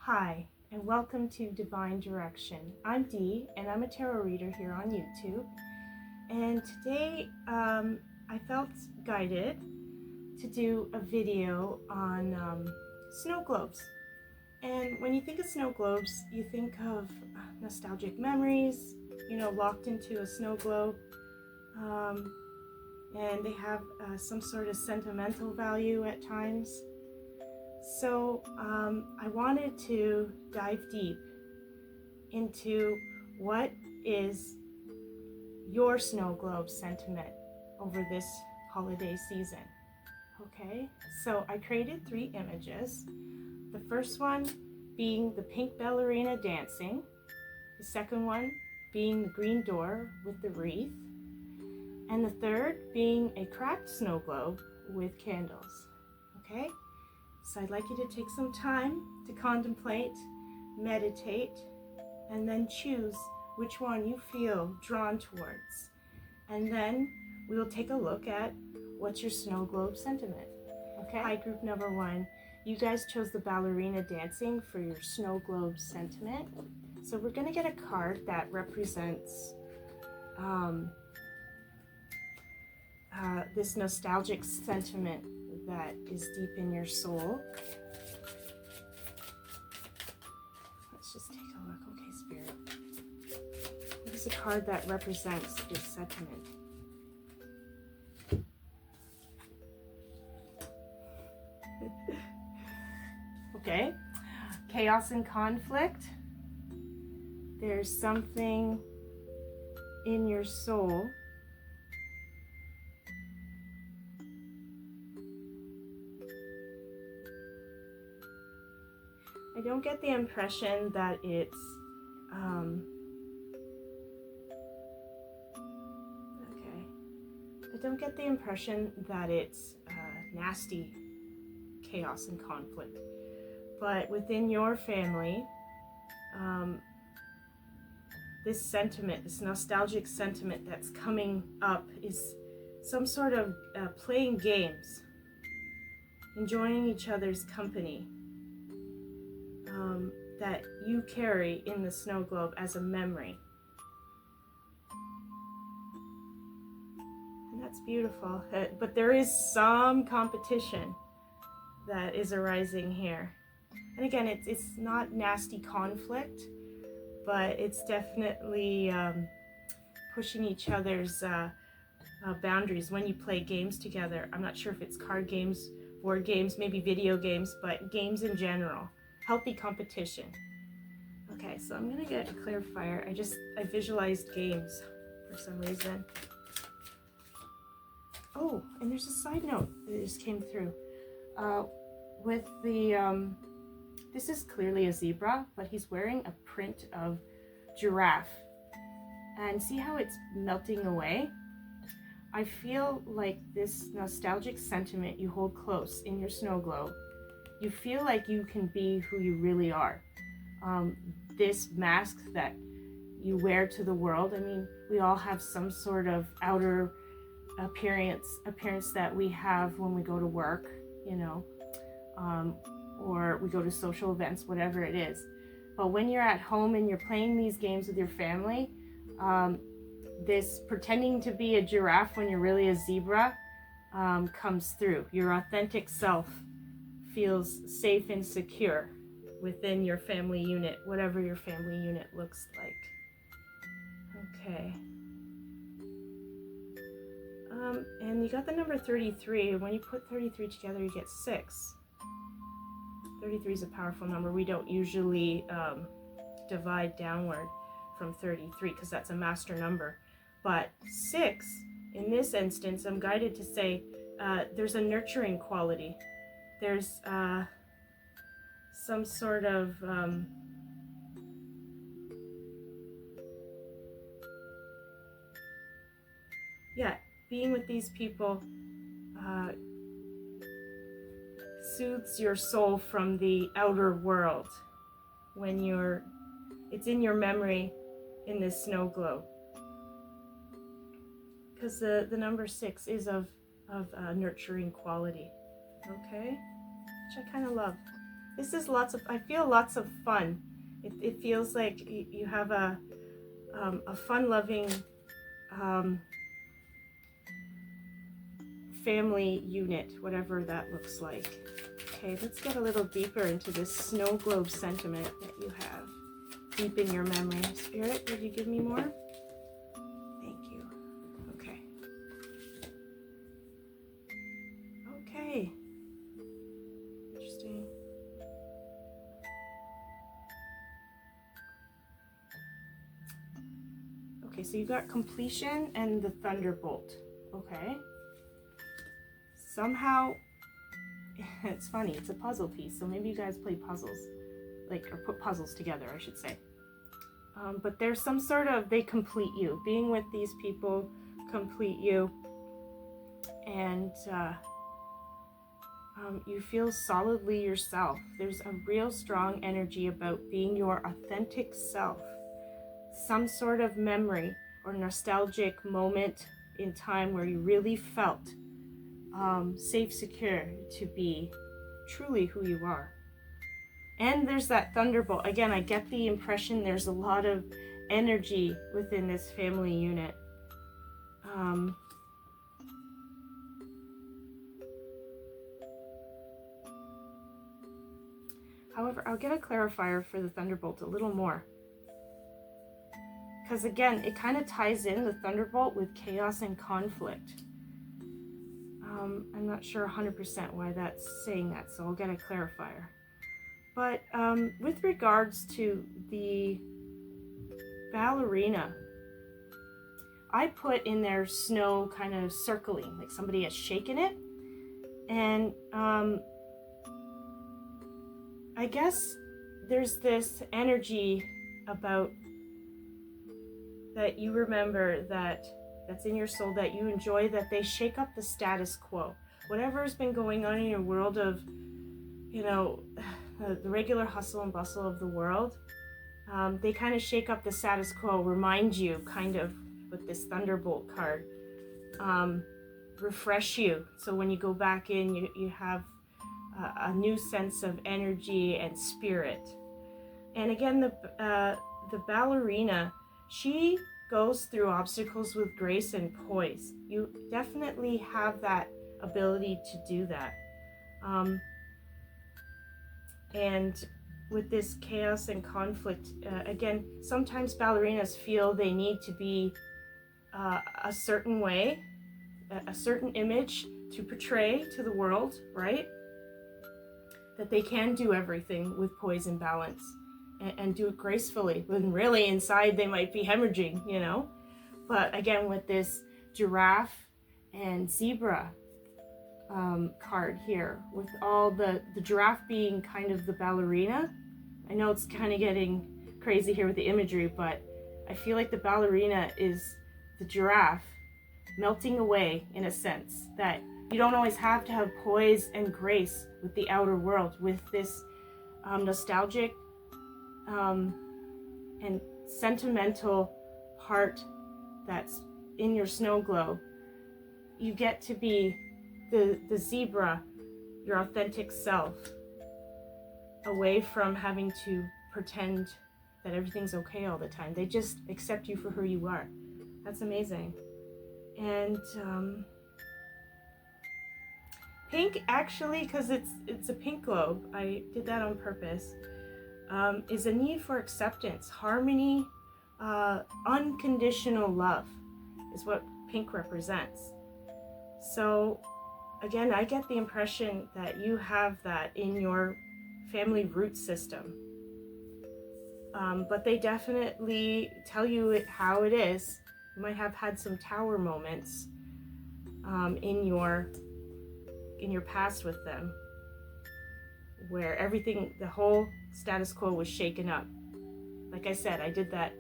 Hi, and welcome to Divine Direction. I'm Dee, and I'm a tarot reader here on YouTube. And today I felt guided to do a video on snow globes. And when you think of snow globes, you think of nostalgic memories, locked into a snow globe. And they have some sort of sentimental value at times. So I wanted to dive deep into what is your snow globe sentiment over this holiday season. Okay, so I created 3 images. The first one being the pink ballerina dancing, the second one being the green door with the wreath, and the third being a cracked snow globe with candles. Okay? So I'd like you to take some time to contemplate, meditate, and then choose which one you feel drawn towards. And then we will take a look at what's your snow globe sentiment. Okay? Hi, group number 1. You guys chose the ballerina dancing for your snow globe sentiment. So we're going to get a card that represents this nostalgic sentiment that is deep in your soul. Let's just take a look. Okay, Spirit. What is a card that represents this sentiment? Okay. Chaos and conflict. There's something in your soul I don't get the impression that it's I don't get the impression that it's nasty chaos and conflict, but within your family, this sentiment, this nostalgic sentiment that's coming up is some sort of playing games, enjoying each other's company, that you carry in the snow globe as a memory. And that's beautiful. But there is some competition that is arising here. And again, it's not nasty conflict, but it's definitely pushing each other's boundaries when you play games together. I'm not sure if it's card games, board games, maybe video games, but games in general. Healthy competition. Okay, so I'm gonna get a clarifier. I visualized games for some reason. Oh, and there's a side note that just came through. With the, this is clearly a zebra, but he's wearing a print of giraffe. And see how it's melting away? I feel like this nostalgic sentiment you hold close in your snow globe, you feel like you can be who you really are. This mask that you wear to the world, I mean, we all have some sort of outer appearance that we have when we go to work, or we go to social events, whatever it is. But when you're at home and you're playing these games with your family, this pretending to be a giraffe when you're really a zebra comes through. Your authentic self feels safe and secure within your family unit, whatever your family unit looks like. Okay. And you got the number 33. When you put 33 together, you get 6. 33 is a powerful number. We don't usually divide downward from 33 because that's a master number. But 6, in this instance, I'm guided to say there's a nurturing quality. There's some sort of being with these people soothes your soul from the outer world when it's in your memory in this snow globe. Because the number 6 is of nurturing quality, okay? Which I kind of love. This is I feel lots of fun. It feels like you have a fun-loving family unit, whatever that looks like. Okay, let's get a little deeper into this snow globe sentiment that you have deep in your memory. Spirit, would you give me more? Thank you. Okay. Okay. Interesting. Okay, so you got completion and the thunderbolt. Okay. Somehow, it's funny, it's a puzzle piece, so maybe you guys play puzzles, like, or put puzzles together, I should say. But there's some sort of, they complete you. Being with these people complete you, and you feel solidly yourself. There's a real strong energy about being your authentic self. Some sort of memory or nostalgic moment in time where you really felt safe, secure to be truly who you are. And there's that thunderbolt. Again, I get the impression there's a lot of energy within this family unit. However, I'll get a clarifier for the thunderbolt a little more. Because again, it kind of ties in the thunderbolt with chaos and conflict. I'm not sure 100% why that's saying that, so I'll get a clarifier. But with regards to the ballerina, I put in there snow kind of circling, like somebody has shaken it. And I guess there's this energy about that you remember that's in your soul, that you enjoy, that they shake up the status quo. Whatever's been going on in your world of, you know, the regular hustle and bustle of the world, they kind of shake up the status quo, remind you kind of with this thunderbolt card, refresh you. So when you go back in, you have a new sense of energy and spirit. And again, the ballerina, she goes through obstacles with grace and poise. You definitely have that ability to do that. And with this chaos and conflict, again, sometimes ballerinas feel they need to be a certain way, a certain image to portray to the world, right? That they can do everything with poise and balance and do it gracefully, when really inside they might be hemorrhaging, you know? But again, with this giraffe and zebra card here, with all the giraffe being kind of the ballerina. I know it's kind of getting crazy here with the imagery, but I feel like the ballerina is the giraffe melting away, in a sense, that you don't always have to have poise and grace with the outer world, with this nostalgic and sentimental part that's in your snow globe. You get to be the zebra, your authentic self, away from having to pretend that everything's okay all the time. They just accept you for who you are. That's amazing. And pink, actually, because it's a pink globe, I did that on purpose, is a need for acceptance, harmony, unconditional love is what pink represents. So again, I get the impression that you have that in your family root system. But they definitely tell you how it is. You might have had some tower moments in your past with them, where everything, the whole status quo was shaken up. Like I said, I did that,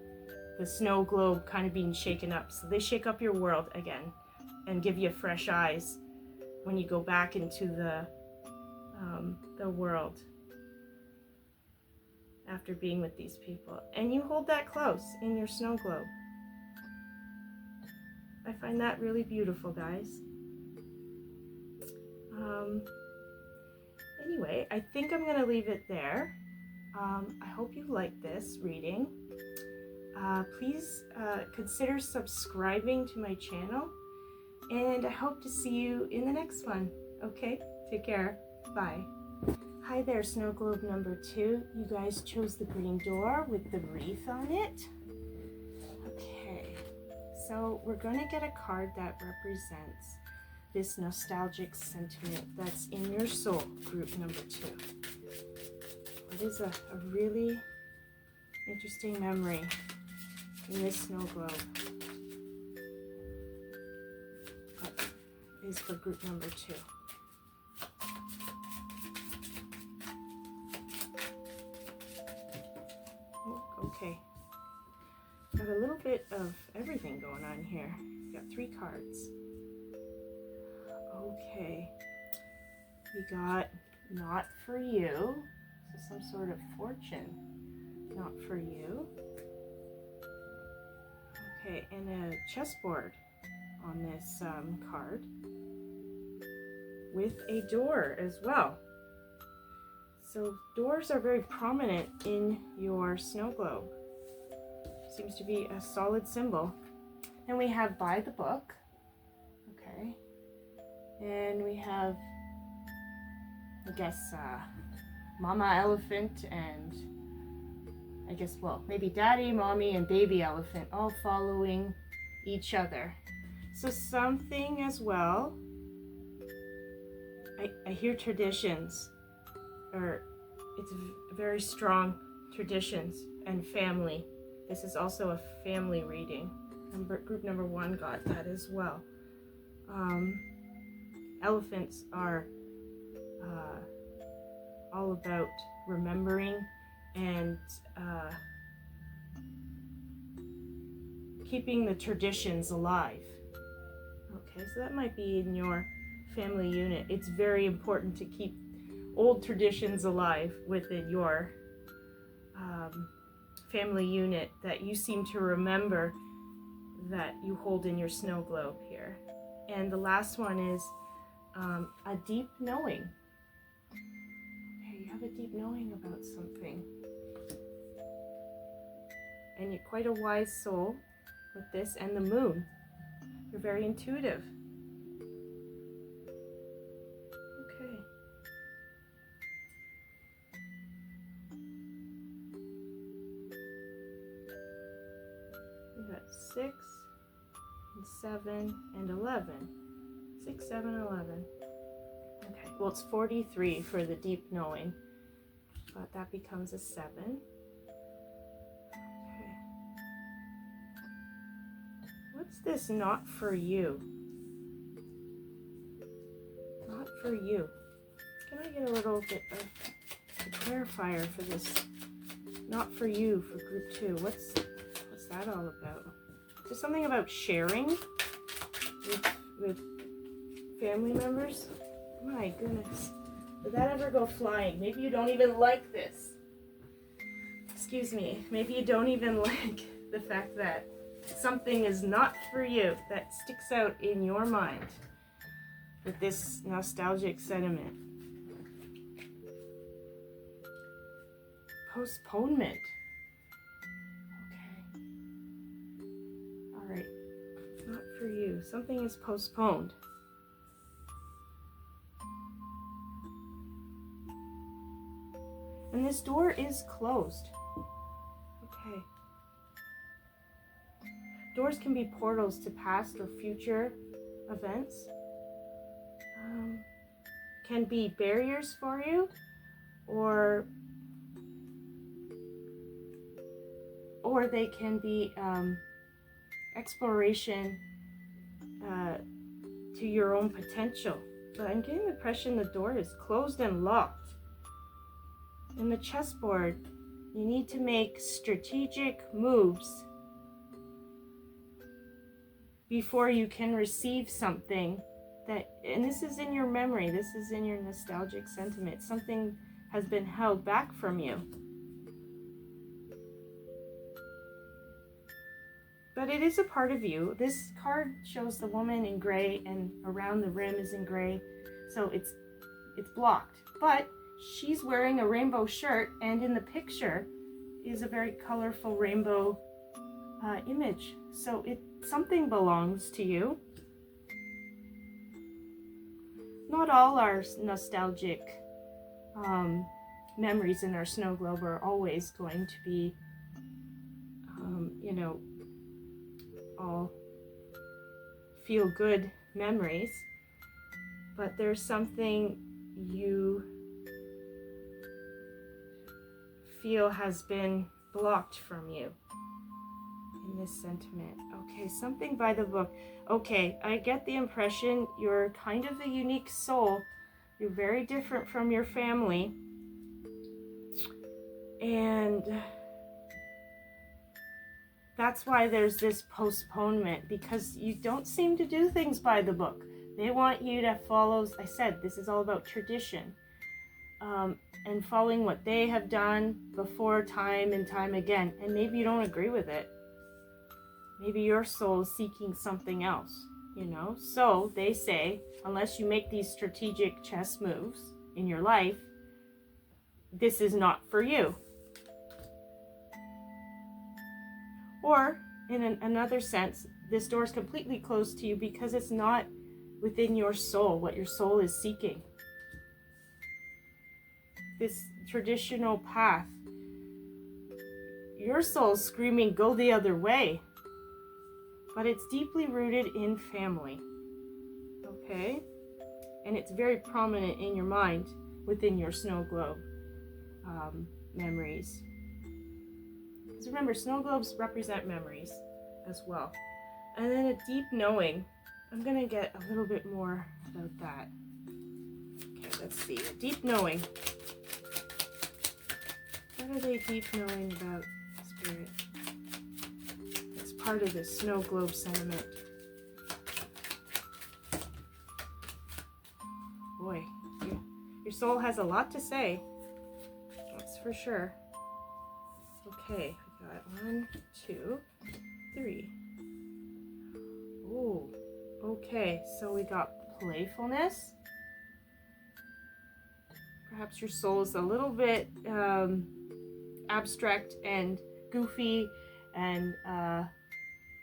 the snow globe kind of being shaken up. So they shake up your world again and give you fresh eyes when you go back into the world after being with these people. And you hold that close in your snow globe. I find that really beautiful, guys. anyway, I think I'm going to leave it there. I hope you like this reading. Please consider subscribing to my channel, and I hope to see you in the next one. Okay, take care. Bye. Hi there, snow globe number 2. You guys chose the green door with the wreath on it. Okay, so we're going to get a card that represents this nostalgic sentiment that's in your soul, group number 2. What is a really interesting memory in this snow globe? What is for group number 2? Okay, got a little bit of everything going on here. Got 3 cards. Okay, we got not for you, so some sort of fortune, not for you. Okay, and a chessboard on this card with a door as well. So doors are very prominent in your snow globe. Seems to be a solid symbol. And we have by the book. Okay. And we have, I guess, Mama Elephant and I guess, well, maybe Daddy, Mommy, and Baby Elephant all following each other. So something as well, I hear traditions. Or it's very strong traditions and family. This is also a family reading. Group number 1 got that as well. Elephants are all about remembering and keeping the traditions alive. Okay, so that might be in your family unit. It's very important to keep old traditions alive within your family unit that you seem to remember that you hold in your snow globe here. And the last one is a deep knowing. Okay, you have a deep knowing about something. And you're quite a wise soul with this, and the moon. You're very intuitive. Okay. We've got 6 and 7 and 11. 6, 7, 11. Okay, well it's 43 for the deep knowing, but that becomes a 7. Okay. What's this not for you? Not for you. Can I get a little bit of a clarifier for this? Not for you for group 2. What's that all about? Is there something about sharing with family members? My goodness. Did that ever go flying? Maybe you don't even like this. Excuse me. Maybe you don't even like the fact that something is not for you, that sticks out in your mind with this nostalgic sentiment. Postponement. Okay. All right. Not for you. Something is postponed. And this door is closed. Okay. Doors can be portals to past or future events. Can be barriers for you, or they can be exploration to your own potential. But I'm getting the impression the door is closed and locked. In the chessboard, you need to make strategic moves before you can receive something that, and this is in your memory, this is in your nostalgic sentiment, something has been held back from you. But it is a part of you. This card shows the woman in gray, and around the rim is in gray, so it's blocked. but she's wearing a rainbow shirt, and in the picture is a very colorful rainbow image. So something belongs to you. Not all our nostalgic memories in our snow globe are always going to be, all feel good memories, but there's something you feel has been blocked from you in this sentiment. Okay, something by the book. Okay, I get the impression you're kind of a unique soul. You're very different from your family. And that's why there's this postponement, because you don't seem to do things by the book. They want you to follow, I said, this is all about tradition. And following what they have done before, time and time again. And maybe you don't agree with it. Maybe your soul is seeking something else, So they say, unless you make these strategic chess moves in your life, this is not for you. Or, in another sense, this door is completely closed to you because it's not within your soul, what your soul is seeking. This traditional path, your soul's screaming, go the other way. But it's deeply rooted in family. Okay? And it's very prominent in your mind within your snow globe memories. Because remember, snow globes represent memories as well. And then a deep knowing. I'm going to get a little bit more about that. Okay, let's see. A deep knowing. What are they deep knowing about spirit? It's part of this snow globe sentiment. Boy, your soul has a lot to say. That's for sure. Okay, I got 1, 2, 3. Oh, okay, so we got playfulness. Perhaps your soul is a little bit abstract and goofy and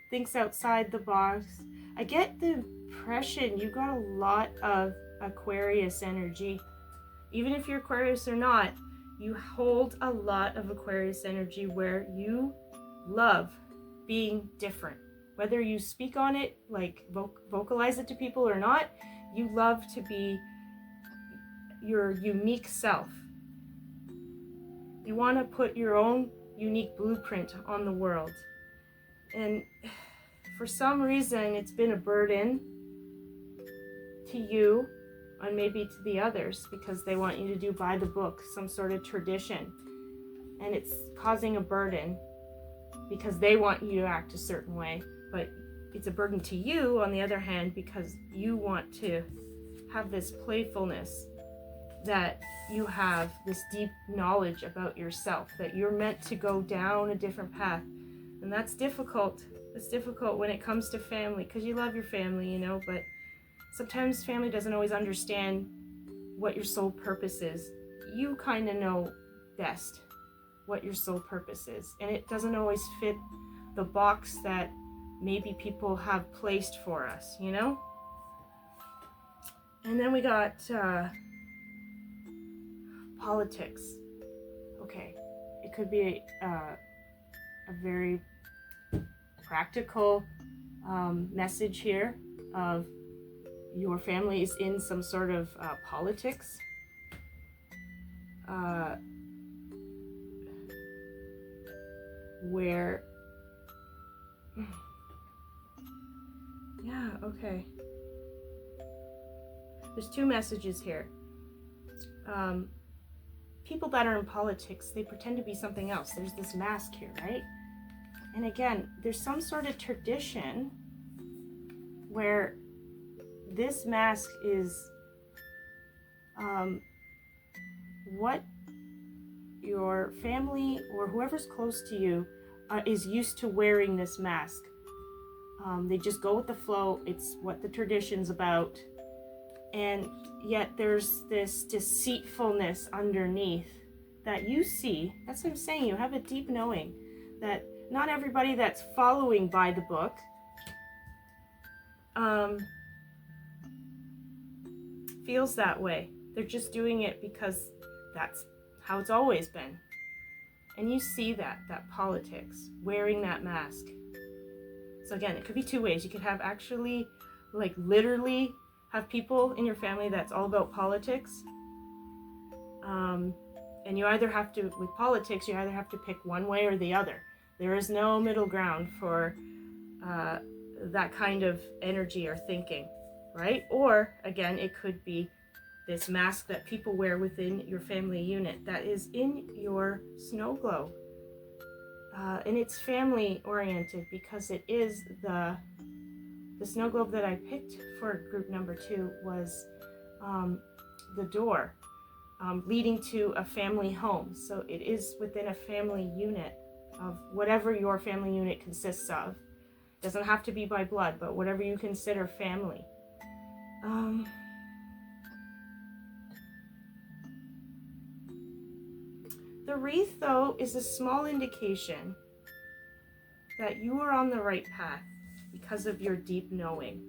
thinks outside the box. I get the impression you got a lot of Aquarius energy. Even if you're Aquarius or not, you hold a lot of Aquarius energy where you love being different. Whether you speak on it, like vocalize it to people or not, you love to be your unique self. You want to put your own unique blueprint on the world. And for some reason, it's been a burden to you and maybe to the others because they want you to do by the book, some sort of tradition. And it's causing a burden because they want you to act a certain way. But it's a burden to you, on the other hand, because you want to have this playfulness, that you have this deep knowledge about yourself, that you're meant to go down a different path. And that's difficult. It's difficult when it comes to family, because you love your family, but sometimes family doesn't always understand what your soul purpose is. You kind of know best what your soul purpose is, and it doesn't always fit the box that maybe people have placed for us, And then we got politics. Okay, it could be a very practical message here of your family is in some sort of politics. Where yeah, okay. There's two messages here. People that are in politics, they pretend to be something else. There's this mask here, right? And again, there's some sort of tradition where this mask is what your family or whoever's close to you is used to wearing this mask. They just go with the flow. It's what the tradition's about. and yet there's this deceitfulness underneath that you see. That's what I'm saying. You have a deep knowing that not everybody that's following by the book feels that way. They're just doing it because that's how it's always been. And you see that politics, wearing that mask. So again, it could be two ways. You could have actually, like, literally have people in your family that's all about politics. And you either have to, with politics, you either have to pick one way or the other. There is no middle ground for that kind of energy or thinking, right? Or, again, it could be this mask that people wear within your family unit that is in your snow globe. And it's family oriented because it is the snow globe that I picked for group number 2 was the door leading to a family home. So it is within a family unit of whatever your family unit consists of. It doesn't have to be by blood, but whatever you consider family. The wreath, though, is a small indication that you are on the right path because of your deep knowing.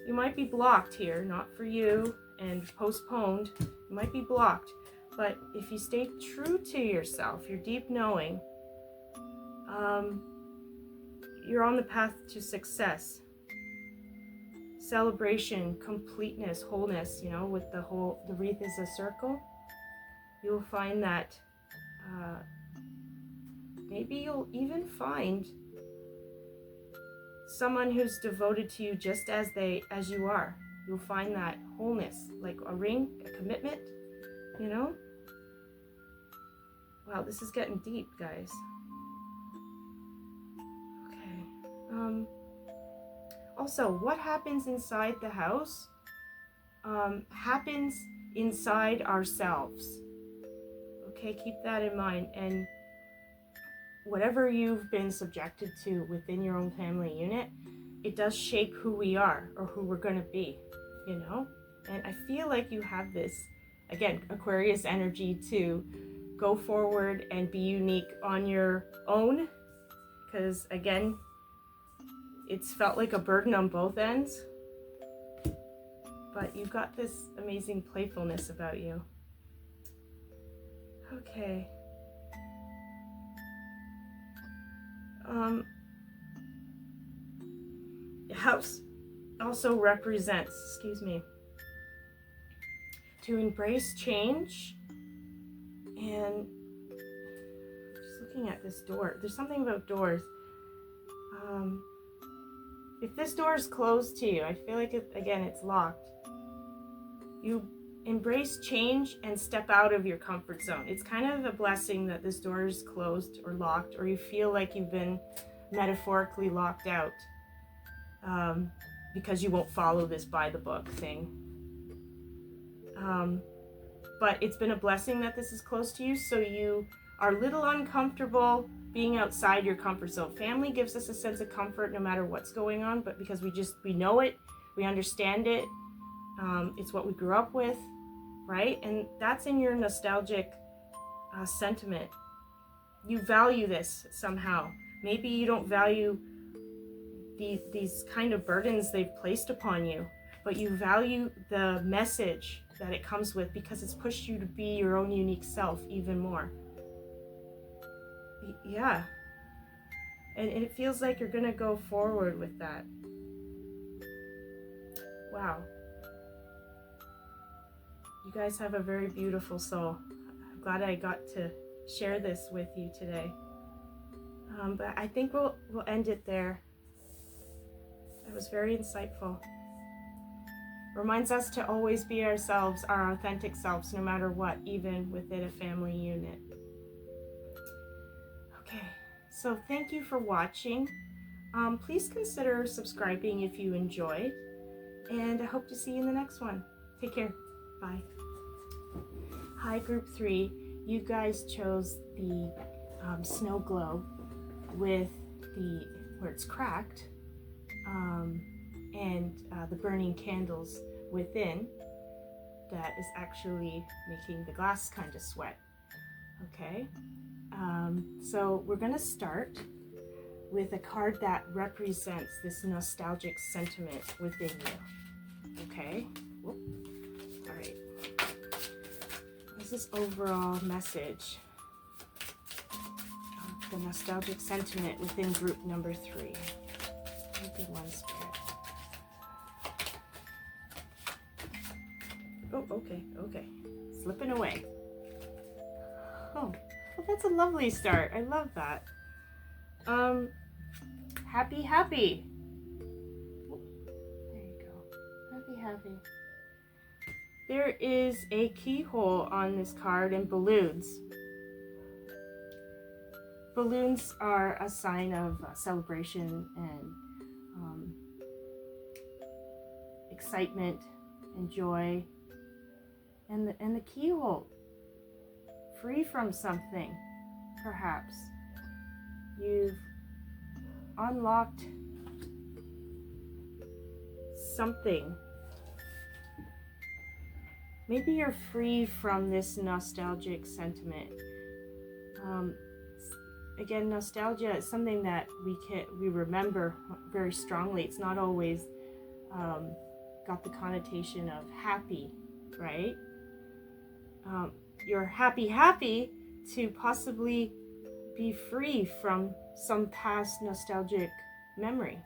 You might be blocked here, not for you, and postponed. You might be blocked, but if you stay true to yourself, your deep knowing, you're on the path to success, celebration, completeness, wholeness. You know, with the wreath is a circle. You will find that maybe you'll even find someone who's devoted to you just as you are. You'll find that wholeness, like a ring, a commitment, you know? Wow, this is getting deep, guys. Okay. Also, what happens inside the house happens inside ourselves. Okay, keep that in mind. And whatever you've been subjected to within your own family unit, it does shape who we are or who we're going to be, you know? And I feel like you have this, again, Aquarius energy to go forward and be unique on your own. Because, again, it's felt like a burden on both ends. But you've got this amazing playfulness about you. Okay. The house also represents, to embrace change. And just looking at this door, there's something about doors. If this door is closed to you, I feel like it's locked. You embrace change and step out of your comfort zone. It's kind of a blessing that this door is closed or locked, or you feel like you've been metaphorically locked out because you won't follow this by the book thing. But it's been a blessing that this is close to you, so you are a little uncomfortable being outside your comfort zone. Family gives us a sense of comfort no matter what's going on, but because we know it, we understand it, it's what we grew up with, right? And that's in your nostalgic sentiment. You value this somehow. Maybe you don't value these kind of burdens they've placed upon you, but you value the message that it comes with because it's pushed you to be your own unique self even more. Yeah. And it feels like you're going to go forward with that. Wow. You guys have a very beautiful soul. I'm glad I got to share this with you today. But I think we'll end it there. That was very insightful. Reminds us to always be ourselves, our authentic selves, no matter what, even within a family unit. Okay, so thank you for watching. Please consider subscribing if you enjoyed, and I hope to see you in the next one. Take care. Bye. Hi, Group 3. You guys chose the snow globe with where it's cracked, and the burning candles within that is actually making the glass kind of sweat. Okay, so we're going to start with a card that represents this nostalgic sentiment within you. Okay, whoop. All right, what's this overall message of the nostalgic sentiment within group number 3? Good one, Spirit. Oh, okay. Slipping away. Oh, well, that's a lovely start. I love that. Happy. There you go. Happy. There is a keyhole on this card and balloons. Balloons are a sign of celebration and excitement and joy. And the keyhole, free from something, perhaps. You've unlocked something. Maybe you're free from this nostalgic sentiment. Again, nostalgia is something that we remember very strongly. It's not always got the connotation of happy, right? You're happy to possibly be free from some past nostalgic memory.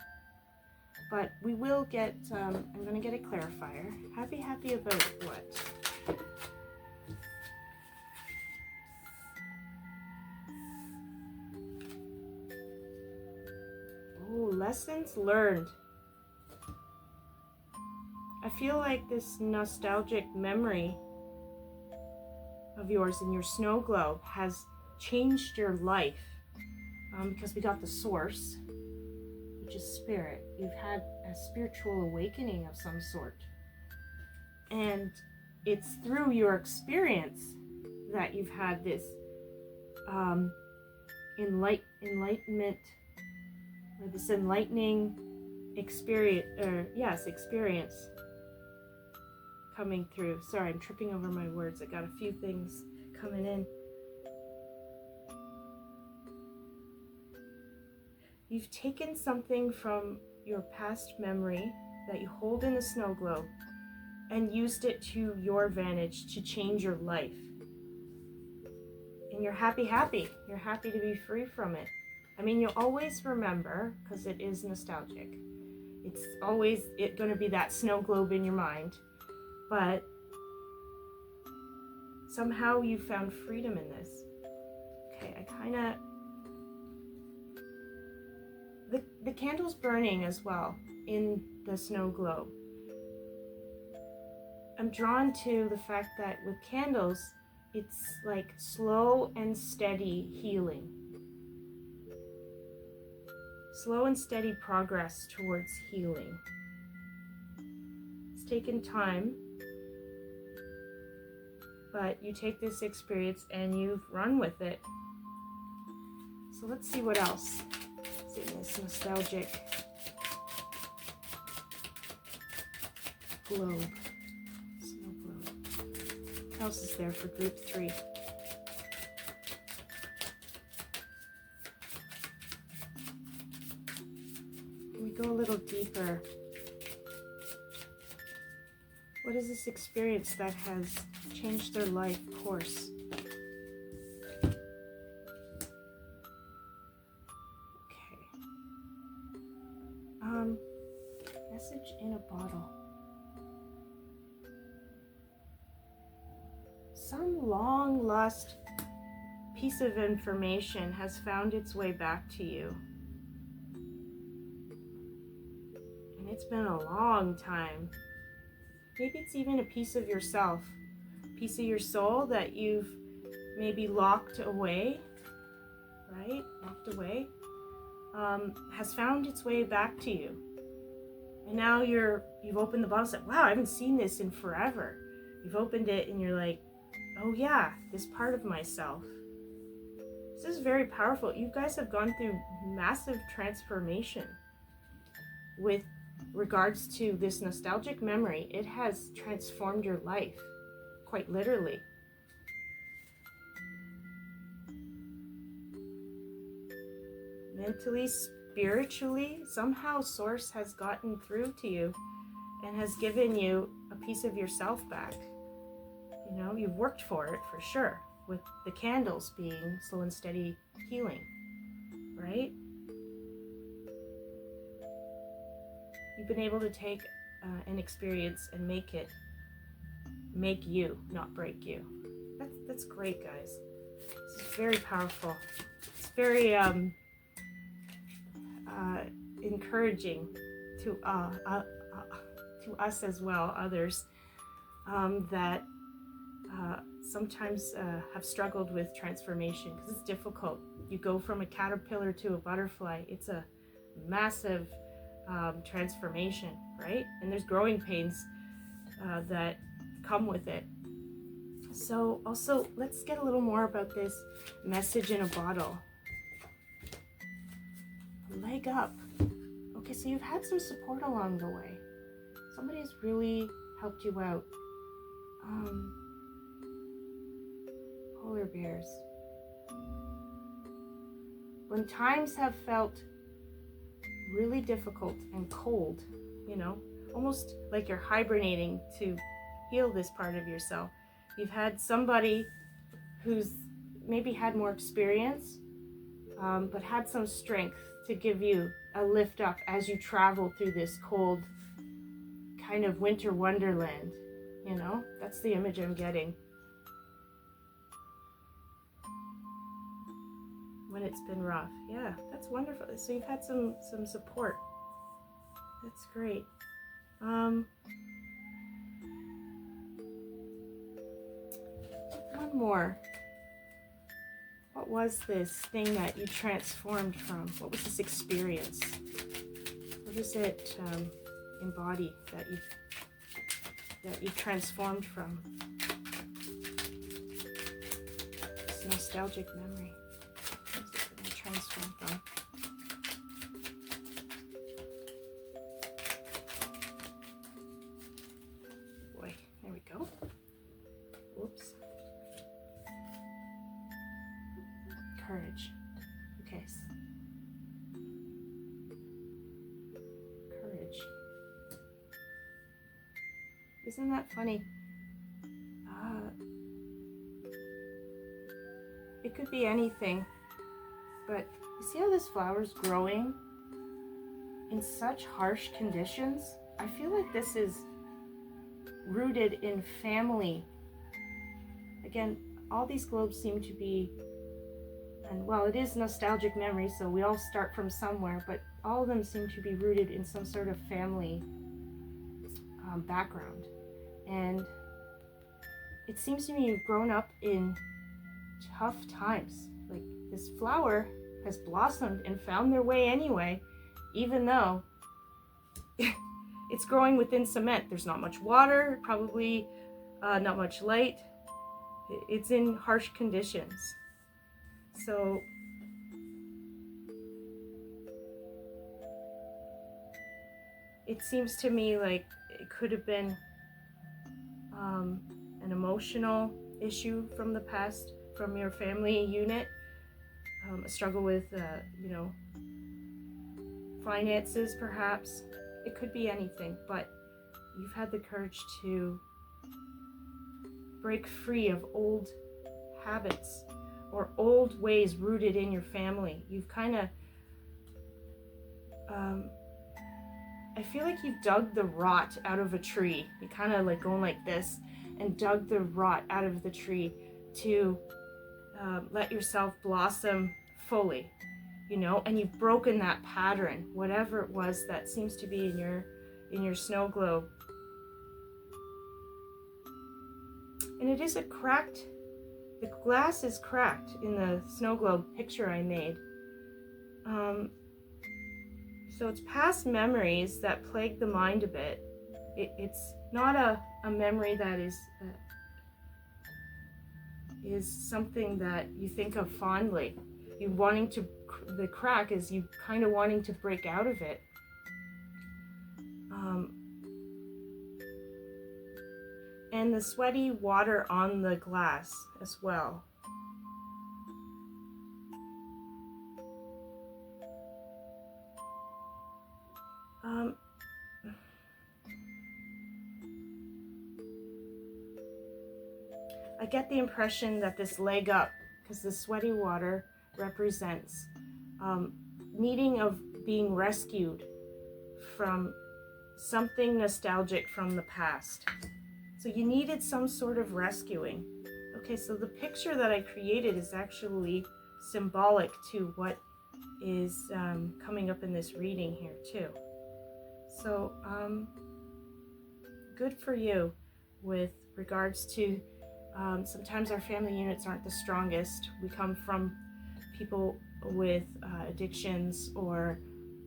But we will get, I'm going to get a clarifier. Happy about what? Oh, lessons learned. I feel like this nostalgic memory of yours in your snow globe has changed your life, because we got the source, which is spirit. You've had a spiritual awakening of some sort, and it's through your experience that you've had this enlightenment, or this enlightening experience coming through. Sorry, I'm tripping over my words. I got a few things coming in. You've taken something from your past memory that you hold in the snow globe and used it to your advantage to change your life. And you're happy. You're happy to be free from it. I mean, you'll always remember, because it is nostalgic. It's always going to be that snow globe in your mind. But somehow you found freedom in this. Okay, the candle's burning as well in the snow globe. I'm drawn to the fact that with candles, it's like slow and steady healing. Slow and steady progress towards healing. It's taken time, but you take this experience and you've run with it. So let's see what else is in this nostalgic globe. Snow globe. What else is there for group 3? Can we go a little deeper? What is this experience that has changed their life course? Okay. Message in a bottle. Some long lost piece of information has found its way back to you. And it's been a long time. Maybe it's even a piece of yourself, a piece of your soul that you've maybe locked away, right? Locked away, has found its way back to you. And now you've opened the bottle and said, wow, I haven't seen this in forever. You've opened it and you're like, oh yeah, this part of myself. This is very powerful. You guys have gone through massive transformation with regards to this nostalgic memory, it has transformed your life, quite literally. Mentally, spiritually, somehow Source has gotten through to you and has given you a piece of yourself back. You know, you've worked for it for sure, with the candles being slow and steady healing, right? You've been able to take an experience and make you, not break you. That's great, guys. This is very powerful. It's very encouraging to us as well, others that sometimes have struggled with transformation, because it's difficult. You go from a caterpillar to a butterfly. It's a massive transformation, right? And there's growing pains that come with it. So also, let's get a little more about this message in a bottle. Leg up. Okay, so you've had some support along the way. Somebody has really helped you out. Polar bears. When times have felt really difficult and cold, you know, almost like you're hibernating to heal this part of yourself, you've had somebody who's maybe had more experience, but had some strength to give you a lift up as you travel through this cold kind of winter wonderland. You know, that's the image I'm getting. When it's been rough. Yeah, that's wonderful. So you've had some support. That's great. One more. What was this thing that you transformed from? What was this experience? What does it embody that you transformed from? This nostalgic memory. What's it going to transform from? Boy, there we go. Whoops. Courage. Okay. Courage. Isn't that funny? It could be anything, but you see how this flower's growing in such harsh conditions? I feel like this is rooted in family. Again, all these globes seem to be, and well, it is nostalgic memory, so we all start from somewhere, but all of them seem to be rooted in some sort of family background. And it seems to me you've grown up in tough times. Like, this flower has blossomed and found their way anyway, even though it's growing within cement. There's not much water, probably not much light. It's in harsh conditions. So it seems to me like it could have been an emotional issue from the past, from your family unit, a struggle with, you know, finances perhaps. It could be anything, but you've had the courage to break free of old habits or old ways rooted in your family. You've kind of, I feel like you've dug the rot out of a tree. You kind of like going like this and dug the rot out of the tree to let yourself blossom fully, you know, and you've broken that pattern, whatever it was that seems to be in your snow globe. And it is a cracked, the glass is cracked in the snow globe picture I made. So it's past memories that plague the mind a bit. It's not a memory that is something that you think of fondly. You wanting to, the crack is you kind of wanting to break out of it. and the sweaty water on the glass as well. I get the impression that this leg up, because the sweaty water represents needing of being rescued from something nostalgic from the past. So you needed some sort of rescuing. Okay, so the picture that I created is actually symbolic to what is coming up in this reading here too. So good for you with regards to sometimes our family units aren't the strongest. We come from people with addictions or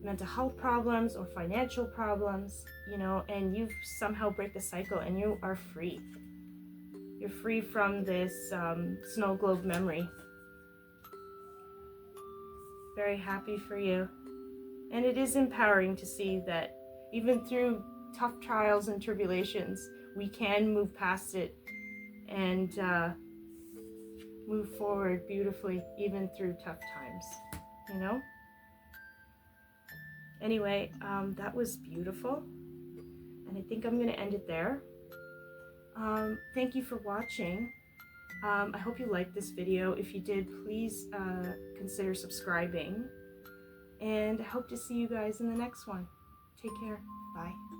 mental health problems or financial problems, you know, and you somehow break the cycle and you are free. You're free from this snow globe memory. Very happy for you. And it is empowering to see that even through tough trials and tribulations, we can move past it and move forward beautifully even through tough times, you know? Anyway, that was beautiful, and I think I'm going to end it there. Thank you for watching. I hope you liked this video. If you did, please consider subscribing, and I hope to see you guys in the next one. Take care. Bye.